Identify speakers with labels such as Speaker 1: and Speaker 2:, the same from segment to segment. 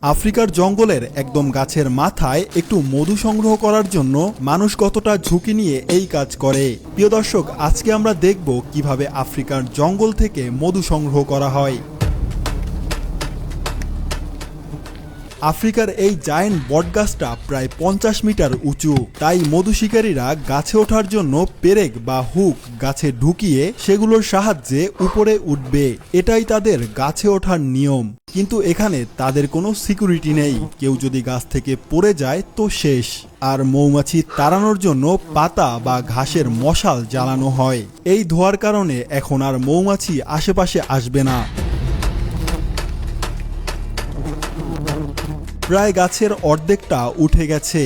Speaker 1: আফ্রিকার জঙ্গলের একদম গাছের মাথায় একটু মধু সংগ্রহ করার জন্য মানুষ কতটা ঝুঁকি নিয়ে এই কাজ করে। প্রিয় দর্শক, আজকে আমরা দেখব কিভাবে আফ্রিকার জঙ্গল থেকে মধু সংগ্রহ করা হয়। আফ্রিকার এই জায়ান্ট বটগাছটা প্রায় 50 মিটার উঁচু, তাই মধু শিকারীরা গাছে ওঠার জন্য পেরেক বা হুক গাছে ঢুকিয়ে সেগুলোর সাহায্যে উপরে উঠবে। এটাই তাদের গাছে ওঠার নিয়ম। কিন্তু এখানে তাদের কোনো সিকিউরিটি নেই, কেউ যদি গাছ থেকে পড়ে যায় তো শেষ। আর মৌমাছি তাড়ানোর জন্য পাতা বা ঘাসের মশাল জ্বালানো হয়। এই ধোঁয়ার কারণে এখন আর মৌমাছি আশেপাশে আসবে না। প্রায় গাছের অর্ধেকটা উঠে গেছে।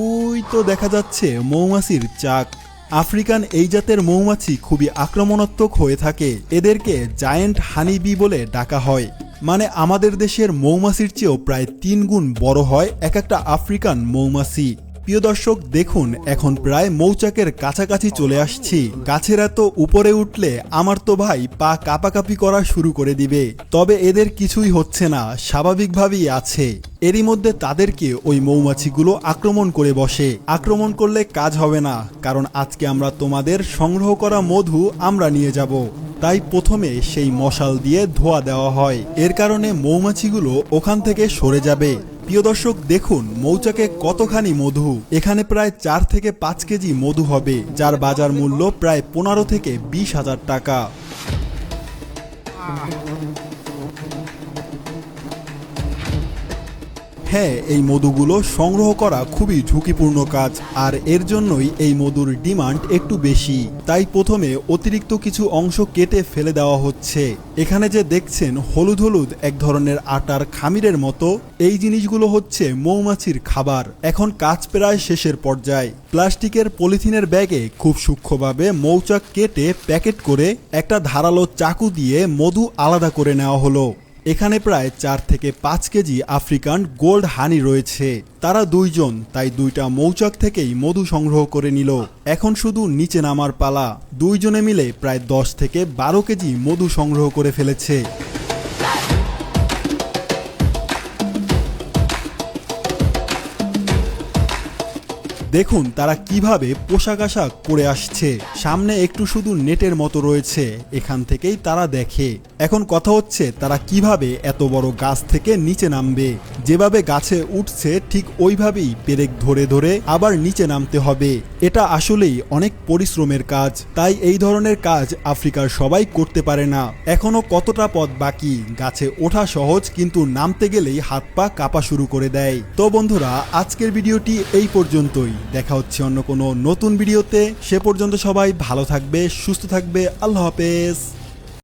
Speaker 1: ওই তো দেখা যাচ্ছে মৌমাছির চাক। আফ্রিকান এই জাতের মৌমাছি খুবই আক্রমণাত্মক হয়ে থাকে। এদেরকে জায়ান্ট হানিবি বলে ডাকা হয়। মানে আমাদের দেশের মৌমাছির চেয়েও প্রায় 3 গুণ বড় হয় এক একটা আফ্রিকান মৌমাছি। প্রিয় দর্শক, দেখুন এখন প্রায় মৌচাকের কাছাকাছি চলে আসছি। গাছের এত উপরে উঠলে আমার তো ভাই পা কাঁপাকাঁপি করা শুরু করে দিবে। তবে এদের কিছুই হচ্ছে না, স্বাভাবিকভাবেই আছে। এরই মধ্যে তাদেরকে ওই মৌমাছিগুলো আক্রমণ করে বসে। আক্রমণ করলে কাজ হবে না, কারণ আজকে আমরা তোমাদের সংগ্রহ করা মধু আমরা নিয়ে যাব। তাই প্রথমে সেই মশাল দিয়ে ধোঁয়া দেওয়া হয়। এর কারণে মৌমাছিগুলো ওখান থেকে সরে যাবে। প্রিয় দর্শক, দেখুন মৌচাকে কতখানি মধু। এখানে প্রায় 4 থেকে 5 কেজি মধু হবে, যার বাজার মূল্য প্রায় 15 থেকে 20 হাজার টাকা। হ্যাঁ, এই মধুগুলো সংগ্রহ করা খুবই ঝুঁকিপূর্ণ কাজ, আর এর জন্যই এই মধুর ডিমান্ড একটু বেশি। তাই প্রথমে অতিরিক্ত কিছু অংশ কেটে ফেলে দেওয়া হচ্ছে। এখানে যে দেখছেন হলুদ হলুদ এক ধরনের আটার খামিরের মতো, এই জিনিসগুলো হচ্ছে মৌমাছির খাবার। এখন কাজ প্রায় শেষের পর্যায়ে। প্লাস্টিকের পলিথিনের ব্যাগে খুব সূক্ষ্মভাবে মৌচাক কেটে প্যাকেট করে একটা ধারালো চাকু দিয়ে মধু আলাদা করে নেওয়া হলো। এখানে প্রায় 4 থেকে 5 কেজি আফ্রিকান গোল্ড হানি রয়েছে। তারা 2 জন, তাই 2টা মৌচাক থেকেই মধু সংগ্রহ করে নিল। এখন শুধু নিচে নামার পালা। 2 জনে মিলে প্রায় 10 থেকে 12 কেজি মধু সংগ্রহ করে ফেলেছে। দেখুন তারা কিভাবে পোশাক আশাক পরে আসছে। সামনে একটু শুধু নেটের মতো রয়েছে, এখান থেকেই তারা দেখে। এখন কথা হচ্ছে তারা কিভাবে এত বড় গাছ থেকে নিচে নামবে। যেভাবে গাছে উঠছে ঠিক ওইভাবেই পেরেক ধরে ধরে আবার নিচে নামতে হবে। এটা আসলেই অনেক পরিশ্রমের কাজ, তাই এই ধরনের কাজ আফ্রিকার সবাই করতে পারে না। এখনো কতটা পথ বাকি। গাছে ওঠা সহজ, কিন্তু নামতে গেলেই হাত পা কাঁপা শুরু করে দেয়। তো বন্ধুরা, আজকের ভিডিওটি এই পর্যন্তই। দেখা হচ্ছে অন্য কোনো নতুন ভিডিওতে। সে পর্যন্ত সবাই ভালো থাকবে, সুস্থ থাকবে। আল্লাহ হাফেজ।